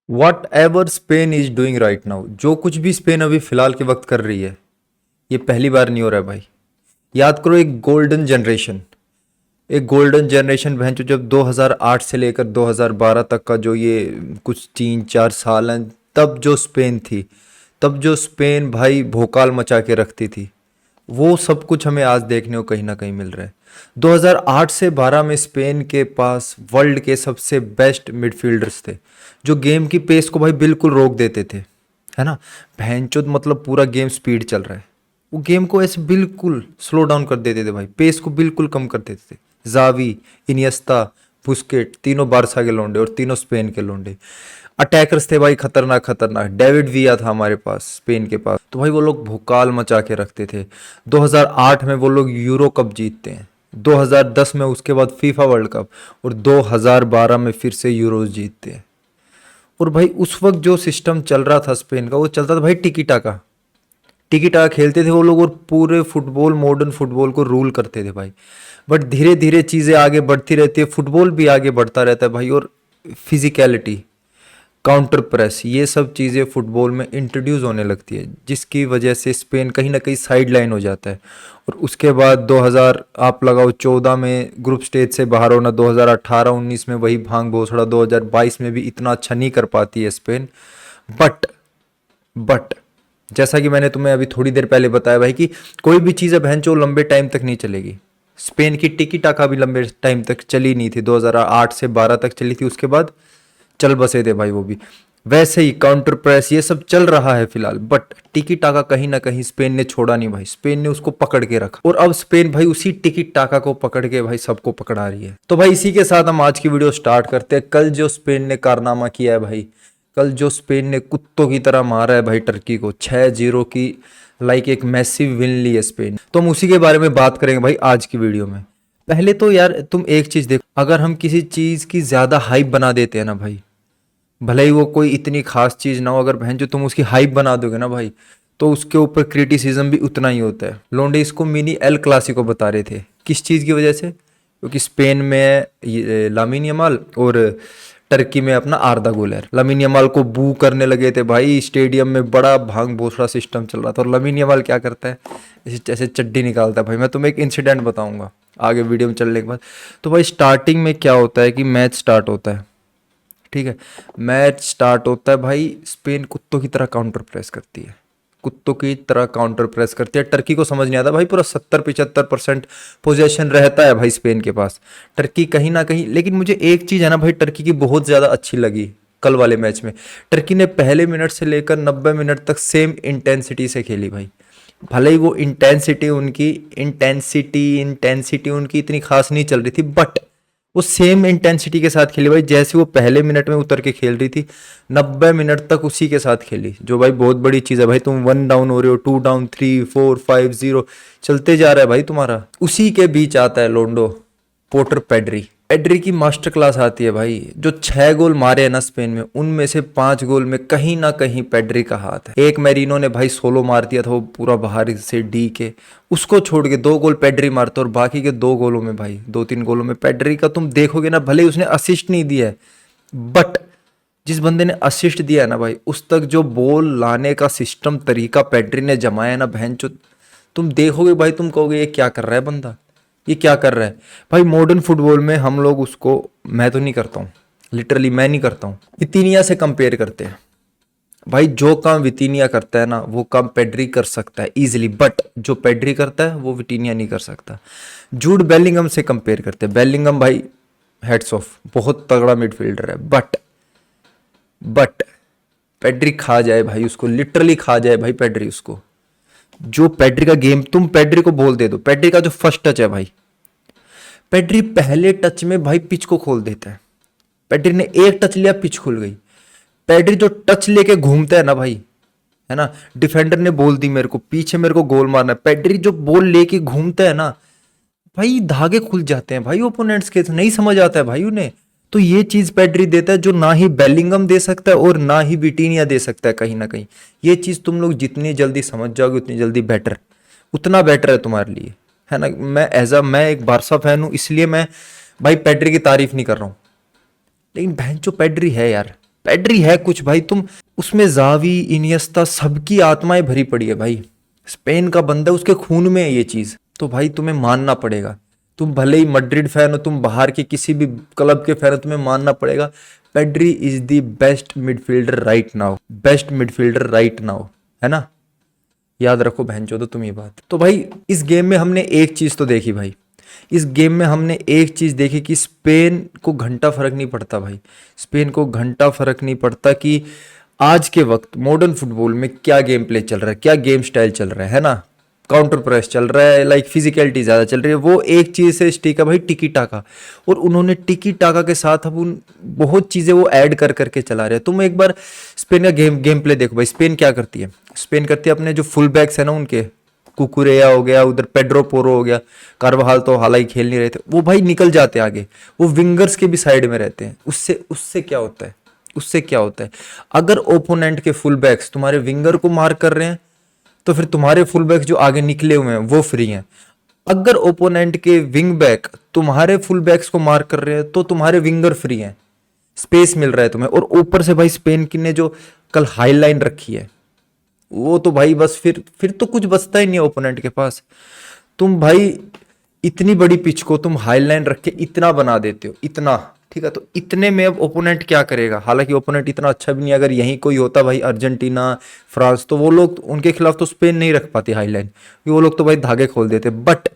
What ever Spain is doing right now, जो कुछ भी स्पेन अभी फिलहाल के वक्त कर रही है, ये पहली बार नहीं हो रहा है भाई। याद करो, एक गोल्डन जनरेशन बहन, जो जब 2008 से लेकर 2012 तक का जो ये कुछ 3-4 साल हैं, तब जो स्पेन थी, तब जो स्पेन भाई भोकाल मचा के रखती थी, वो सब कुछ हमें आज देखने को कहीं ना कहीं मिल रहा है। 2008 से 12 में स्पेन के पास वर्ल्ड के सबसे बेस्ट मिडफील्डर्स थे, जो गेम की पेस को भाई बिल्कुल रोक देते थे, है ना। भैंचोद मतलब पूरा गेम स्पीड चल रहा है, वो गेम को ऐसे बिल्कुल स्लो डाउन कर देते थे भाई, पेस को बिल्कुल कम कर देते थे। जावी, इनियस्ता, बुस्केट, तीनों बारसा के लौंडे और तीनों स्पेन के लौंडे। अटैकर्स थे भाई खतरनाक खतरनाक। डेविड विया था हमारे पास स्पेन के पास, तो भाई वो लोग भूकाल मचा के रखते थे। 2008 में वो लोग यूरो कप जीतते हैं, 2010 में उसके बाद फीफा वर्ल्ड कप, और 2012 में फिर से यूरोज जीतते हैं। और भाई उस वक्त जो सिस्टम चल रहा था स्पेन का, वो चलता था भाई टिकी टाका। टिकी टाका खेलते थे वो लोग और पूरे फुटबॉल, मॉडर्न फुटबॉल को रूल करते थे भाई। बट धीरे धीरे चीज़ें आगे बढ़ती रहती है, फुटबॉल भी आगे बढ़ता रहता है भाई। और फिजिकलिटी, काउंटर प्रेस, ये सब चीज़ें फुटबॉल में इंट्रोड्यूस होने लगती है, जिसकी वजह से स्पेन कहीं ना कहीं साइड लाइन हो जाता है। और उसके बाद 2000 आप लगाओ 14 में ग्रुप स्टेज से बाहर होना, 2018-19 में वही भांग भोसड़ा, 2022 में भी इतना अच्छा नहीं कर पाती है स्पेन। बट बट जैसा कि मैंने तुम्हें अभी थोड़ी देर पहले बताया भाई, कि कोई भी चीज़ है बहन जो लंबे टाइम तक नहीं चलेगी। स्पेन की टिकी टाका भी लंबे टाइम तक चली नहीं थी, 2008 से 12 तक चली थी, उसके बाद चल बसे थे भाई वो भी। वैसे ही काउंटर प्रेस ये सब चल रहा है फिलहाल, बट टिकी टाका कहीं ना कहीं स्पेन ने छोड़ा नहीं भाई, स्पेन ने उसको पकड़ के रखा, और अब स्पेन भाई उसी टिकी टाका को पकड़ के भाई सबको पकड़ा रही है। तो भाई इसी के साथ हम आज की वीडियो स्टार्ट करते हैं। कल जो स्पेन ने कारनामा किया है भाई, कल जो स्पेन ने कुत्तों की तरह मारा है भाई टर्की को 6-0 की, लाइक एक मैसिव विन ली है स्पेन, तो हम उसी के बारे में बात करेंगे भाई आज की वीडियो में। पहले तो यार तुम एक चीज देखो, अगर हम किसी चीज की ज्यादा हाइप बना देते हैं ना भाई, भले ही वो कोई इतनी खास चीज ना हो, अगर बहन जो तुम उसकी हाइप बना दोगे ना भाई, तो उसके ऊपर क्रिटिसिज्म भी उतना ही होता है। लोंडे इसको मिनी एल क्लासिको बता रहे थे, किस चीज की वजह से? क्योंकि स्पेन में लामिन यमाल और टर्की में अपना आर्दा गुलर, लामिन यमाल को बू करने लगे थे भाई, स्टेडियम में बड़ा भांग भोसड़ा सिस्टम चल रहा था। और लामिन यमाल क्या करता है, जैसे चड्डी निकालता है भाई। मैं तुम्हें एक इंसिडेंट बताऊंगा आगे वीडियो में चलने के बाद। तो भाई स्टार्टिंग में क्या होता है कि मैच स्टार्ट होता है, ठीक है, मैच स्टार्ट होता है भाई, स्पेन कुत्तों की तरह काउंटर प्रेस करती है, कुत्तों की तरह काउंटर प्रेस करती है। टर्की को समझ नहीं आता भाई, पूरा 70-75% पोजेशन रहता है भाई स्पेन के पास। टर्की कहीं ना कहीं, लेकिन मुझे एक चीज़ है ना भाई टर्की की बहुत ज़्यादा अच्छी लगी कल वाले मैच में। टर्की ने पहले मिनट से लेकर 90 मिनट तक सेम इंटेंसिटी से खेली भाई। भले ही वो इंटेंसिटी उनकी इतनी खास नहीं चल रही थी, बट वो सेम इंटेंसिटी के साथ खेली भाई, जैसे वो पहले मिनट में उतर के खेल रही थी, 90 मिनट तक उसी के साथ खेली, जो भाई बहुत बड़ी चीज़ है भाई। तुम 1 डाउन हो रहे हो, 2 डाउन, 3, 4, 5, 0 चलते जा रहा है भाई तुम्हारा। उसी के बीच आता है लोंडो, पोर्टर पेड्री। पेड्री की मास्टर क्लास आती है भाई। जो 6 गोल मारे हैं ना स्पेन में, उनमें से 5 गोल में कहीं ना कहीं पेड्री का हाथ है। एक मैरिनो ने भाई सोलो मार दिया था, वो पूरा बाहर से डी के, उसको छोड़ के 2 गोल पेड्री मारता, और बाकी के 2 गोलों में भाई, 2-3 गोलों में पेड्री का तुम देखोगे ना, भले उसने असिस्ट नहीं दिया है, बट जिस बंदे ने असिस्ट दिया है ना भाई, उस तक जो बॉल लाने का सिस्टम तरीका पेड्री ने जमाया है ना बहन चो, तुम देखोगे भाई, तुम कहोगे ये क्या कर रहा है बंदा, ये क्या कर रहा है भाई। मॉडर्न फुटबॉल में हम लोग उसको, मैं तो नहीं करता हूँ, लिटरली मैं नहीं करता हूँ, वितीनिया से कंपेयर करते हैं भाई। जो काम वितीनिया करता है ना, वो काम पेड्री कर सकता है इजीली, बट जो पेड्री करता है वो वितीनिया नहीं कर सकता। जूड बेलिंगम से कंपेयर करते हैं। बेलिंगम भाई हेड्स ऑफ, बहुत तगड़ा मिडफील्डर है, बट पेड्री खा जाए भाई उसको, लिटरली खा जाए भाई पेड्री उसको। जो पेड्री का गेम, तुम पेड्री को बोल दे दो, पेड्री का जो फर्स्ट टच है भाई, पेड्री पहले टच में भाई पिच को खोल देता है। पेड्री ने एक टच लिया, पिच खुल गई। पेड्री जो टच लेके घूमता है ना भाई, है ना, डिफेंडर ने बोल दी मेरे को पीछे, मेरे को गोल मारना है, पेड्री जो बॉल लेके घूमता है ना भाई, धागे खुल जाते हैं भाई ओपोनेंट्स के, नहीं समझ आता है भाई उन्हें। तो ये चीज पेड्री देता है, जो ना ही बेलिंगम दे सकता है और ना ही विटीनिया दे सकता है कहीं ना कहीं। ये चीज तुम लोग जितनी जल्दी समझ जाओगे, उतनी जल्दी बेटर, उतना बेटर है तुम्हारे लिए, है ना। मैं एक बारसा फैन हूं, इसलिए मैं भाई पेड्री की तारीफ नहीं कर रहा हूं, लेकिन बहन जो पेड्री है यार, पेड्री है कुछ भाई, तुम उसमें जावी इनियस्ता सबकी आत्माएं भरी पड़ी है भाई। स्पेन का बंदा, उसके खून में है ये चीज, तो भाई तुम्हें मानना पड़ेगा। तुम भले ही मैड्रिड फैन हो, तुम बाहर के किसी भी क्लब के फैन हो, तुम्हें मानना पड़ेगा Pedri is the best midfielder right now, best midfielder right now, है ना। याद रखो बहनचोदो तुम ये बात। तो भाई इस गेम में हमने एक चीज तो देखी भाई, इस गेम में हमने एक चीज देखी कि स्पेन को घंटा फर्क नहीं पड़ता भाई, स्पेन को घंटा फर्क नहीं पड़ता कि आज के वक्त मॉडर्न फुटबॉल में क्या गेम प्ले चल रहा है, क्या गेम स्टाइल चल रहा है ना। काउंटर प्रेस चल रहा है, लाइक फिजिकलिटी ज्यादा चल रही है, वो एक चीज से स्टिक है भाई, टिकी टाका। और उन्होंने टिकी टाका के साथ अब उन बहुत चीजें वो ऐड कर करके चला रहे हैं। तुम एक बार स्पेन का गेम प्ले देखो भाई। स्पेन क्या करती है, स्पेन करती है अपने जो फुल बैक्स है ना उनके, कुकुरेया हो गया, उधर पेड्रो पोरो हो गया, कार्वाहाल तो हालांकि खेल नहीं रहे थे, वो भाई निकल जाते हैं आगे, वो विंगर्स के भी साइड में रहते हैं। उससे उससे क्या होता है, उससे क्या होता है, अगर ओपोनेंट के फुल बैक्स तुम्हारे विंगर को मार कर रहे हैं तो फिर तुम्हारे फुल बैक जो आगे निकले हुए हैं वो फ्री हैं। अगर ओपोनेंट के विंग बैक तुम्हारे फुल बैक्स को मार कर रहे हैं तो तुम्हारे विंगर फ्री हैं, स्पेस मिल रहा है तुम्हें। और ऊपर से भाई स्पेन की ने जो कल हाई लाइन रखी है, वो तो भाई बस फिर तो कुछ बचता ही नहीं है ओपोनेंट के पास। तुम भाई इतनी बड़ी पिच को तुम हाई लाइन रख के इतना बना देते हो, इतना, ठीक है। तो इतने में अब ओपोनेंट क्या करेगा, हालांकि ओपोनेंट इतना अच्छा भी नहीं, अगर यहीं कोई होता भाई अर्जेंटीना फ्रांस, तो वो लोग उनके खिलाफ तो स्पेन नहीं रख पाती हाई लाइन, वो लोग तो भाई धागे खोल देते। बट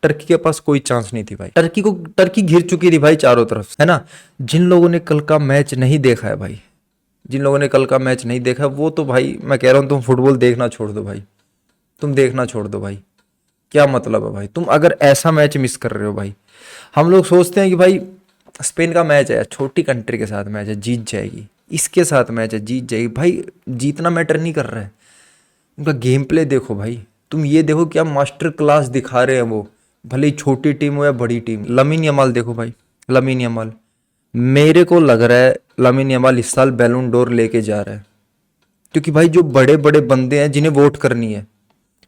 टर्की के पास कोई चांस नहीं थी भाई, टर्की घिर चुकी थी भाई चारों तरफ से, है ना। जिन लोगों ने कल का मैच नहीं देखा है भाई, जिन लोगों ने कल का मैच नहीं देखा, वो तो भाई मैं कह रहा हूँ तुम फुटबॉल देखना छोड़ दो भाई, तुम देखना छोड़ दो भाई। क्या मतलब है भाई, तुम अगर ऐसा मैच मिस कर रहे हो भाई। हम लोग सोचते हैं कि भाई स्पेन का मैच है, छोटी कंट्री के साथ मैच है, जीत जाएगी, इसके साथ मैच है, जीत जाएगी। भाई जीतना मैटर नहीं कर रहा है, उनका गेम प्ले देखो भाई। तुम ये देखो क्या मास्टर क्लास दिखा रहे हैं वो, भले ही छोटी टीम हो या बड़ी टीम। लमीन यमाल देखो भाई, लमीन यमाल, मेरे को लग रहा है लमीन यमाल इस साल बैलून डोर लेके जा रहा है। क्योंकि भाई जो बड़े बड़े बंदे हैं जिन्हें वोट करनी है,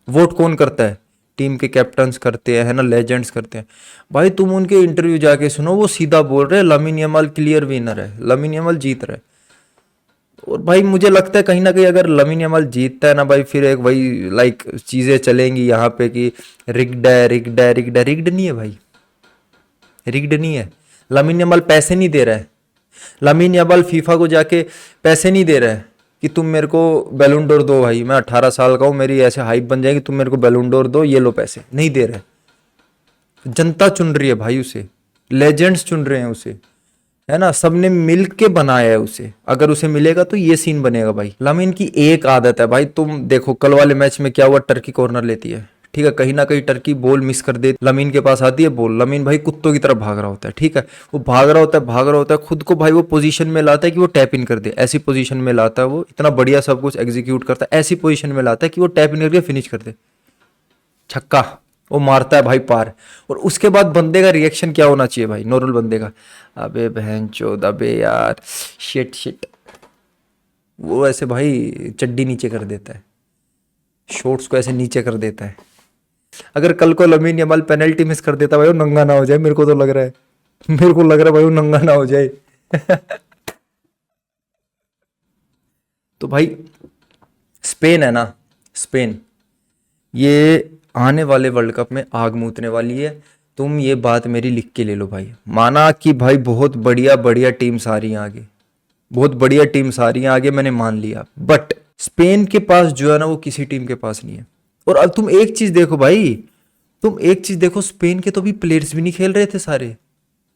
वोट कौन करता है, टीम के कैप्टन्स करते हैं, है ना, लेजेंड्स करते हैं। भाई तुम उनके इंटरव्यू जाके सुनो, वो सीधा बोल रहे हैं लमीन यमाल क्लियर विनर है, लमीन यमाल जीत रहा है। और भाई मुझे लगता है कहीं ना कहीं अगर लमीन यमाल जीतता है ना भाई, फिर एक वही लाइक चीजें चलेंगी यहाँ पे कि रिग्ड है, रिग्ड है, रिग्ड है। रिग्ड नहीं है भाई, रिग्ड नहीं है। लमीन यमाल पैसे नहीं दे रहा है, लमीन यमाल फीफा को जाके पैसे नहीं दे रहा है कि तुम मेरे को बैलून डोर दो भाई, मैं 18 साल का हूँ, मेरी ऐसे हाइप बन जाएगी, तुम मेरे को बैलून डोर दो, ये लो पैसे। नहीं दे रहे, जनता चुन रही है भाई उसे, लेजेंड्स चुन रहे हैं उसे, है ना, सबने मिल के बनाया है उसे। अगर उसे मिलेगा तो ये सीन बनेगा भाई। लामिन की एक आदत है भाई, तुम देखो कल वाले मैच में क्या हुआ, टर्की कॉर्नर लेती है, ठीक है, कहीं ना कहीं टर्की बॉल मिस कर दे, लमीन के पास आती है बॉल, लमीन भाई कुत्तों की तरफ भाग रहा होता है, ठीक है, वो भाग रहा होता है, भाग रहा होता है, खुद को भाई वो पोजीशन में लाता है कि वो टैप इन कर दे, ऐसी पोजीशन में लाता है, वो इतना बढ़िया सब कुछ एग्जीक्यूट करता है, ऐसी पोजीशन में लाता है कि वो टैप इन करके फिनिश कर दे, छक्का, वो मारता है भाई पार। और उसके बाद बंदे का रिएक्शन क्या होना चाहिए भाई, नॉर्मल बंदे का, अबे बहन चोद, अबे यार, शिट शिट, वो ऐसे भाई चड्डी नीचे कर देता है, शॉर्ट्स को ऐसे नीचे कर देता है। अगर कल को लमीन यमाल पेनल्टी मिस कर देता भाई, वो नंगा ना हो जाए, मेरे को तो लग रहा है, मेरे को लग रहा है भाई वो नंगा ना हो जाए। तो भाई स्पेन है ना, स्पेन ये आने वाले वर्ल्ड कप में आग मूतने वाली है। तुम ये बात मेरी लिख के ले लो भाई, माना कि भाई बहुत बढ़िया बढ़िया टीम्स आ रही हैं आगे, बहुत बढ़िया टीम्स आ रही हैं आगे, मैंने मान लिया, बट स्पेन के पास जो है ना वो किसी टीम के पास नहीं है। और अब तुम एक चीज देखो भाई, तुम एक चीज देखो, स्पेन के तो भी प्लेयर्स भी नहीं खेल रहे थे सारे,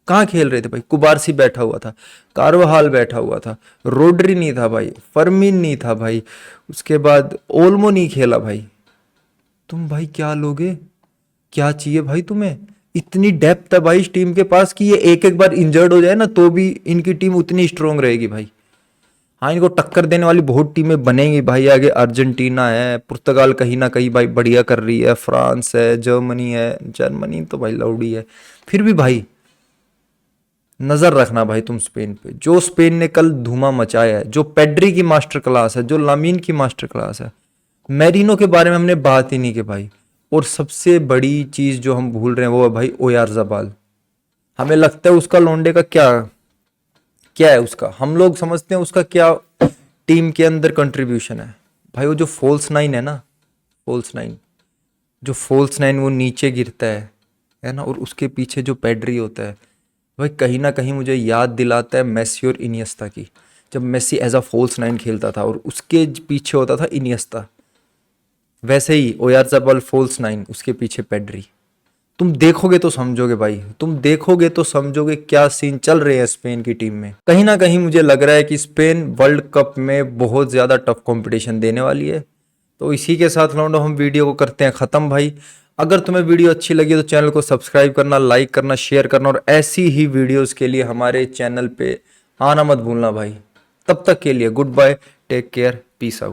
कहाँ खेल रहे थे भाई, कुबारसी बैठा हुआ था, कार्वाहाल बैठा हुआ था, रोड्री नहीं था भाई, फर्मीन नहीं था भाई, उसके बाद ओल्मो नहीं खेला भाई। तुम भाई क्या लोगे, क्या चाहिए भाई तुम्हें, इतनी डेप्थ है भाई इस टीम के पास कि ये एक एक बार इंजर्ड हो जाए ना तो भी इनकी टीम उतनी स्ट्रांग रहेगी भाई। हाँ, इनको टक्कर देने वाली बहुत टीमें बनेंगी भाई आगे, अर्जेंटीना है, पुर्तगाल कहीं ना कहीं भाई बढ़िया कर रही है, फ्रांस है, जर्मनी है, जर्मनी तो भाई लौड़ी है। फिर भी भाई नजर रखना भाई तुम स्पेन पे, जो स्पेन ने कल धुआं मचाया है, जो पेड्री की मास्टर क्लास है, जो लामीन की मास्टर क्लास है, मैरिनो के बारे में हमने बात ही नहीं की भाई। और सबसे बड़ी चीज जो हम भूल रहे हैं वो है भाई ओयारज़ाबाल। हमें लगता है उसका लौंडे का क्या क्या है उसका, हम लोग समझते हैं उसका क्या टीम के अंदर कंट्रीब्यूशन है। भाई वो जो फॉल्स नाइन है ना, फॉल्स नाइन, जो फॉल्स नाइन वो नीचे गिरता है ना, और उसके पीछे जो पेड्री होता है, भाई कहीं ना कहीं मुझे याद दिलाता है मेसी और इनियस्ता की। जब Messi as a false nine खेलता था और उसके पीछे होता था इनियस्ता, वैसे ही ओयारज़ाबाल फॉल्स नाइन, उसके पीछे पेड्री। तुम देखोगे तो समझोगे भाई, तुम देखोगे तो समझोगे क्या सीन चल रहे हैं स्पेन की टीम में। कहीं ना कहीं मुझे लग रहा है कि स्पेन वर्ल्ड कप में बहुत ज़्यादा टफ कंपटीशन देने वाली है। तो इसी के साथ लौंडो हम वीडियो को करते हैं ख़त्म भाई। अगर तुम्हें वीडियो अच्छी लगी तो चैनल को सब्सक्राइब करना, लाइक करना, शेयर करना, और ऐसी ही वीडियोज़ के लिए हमारे चैनल पे आना मत भूलना भाई। तब तक के लिए good bye, take care, peace out.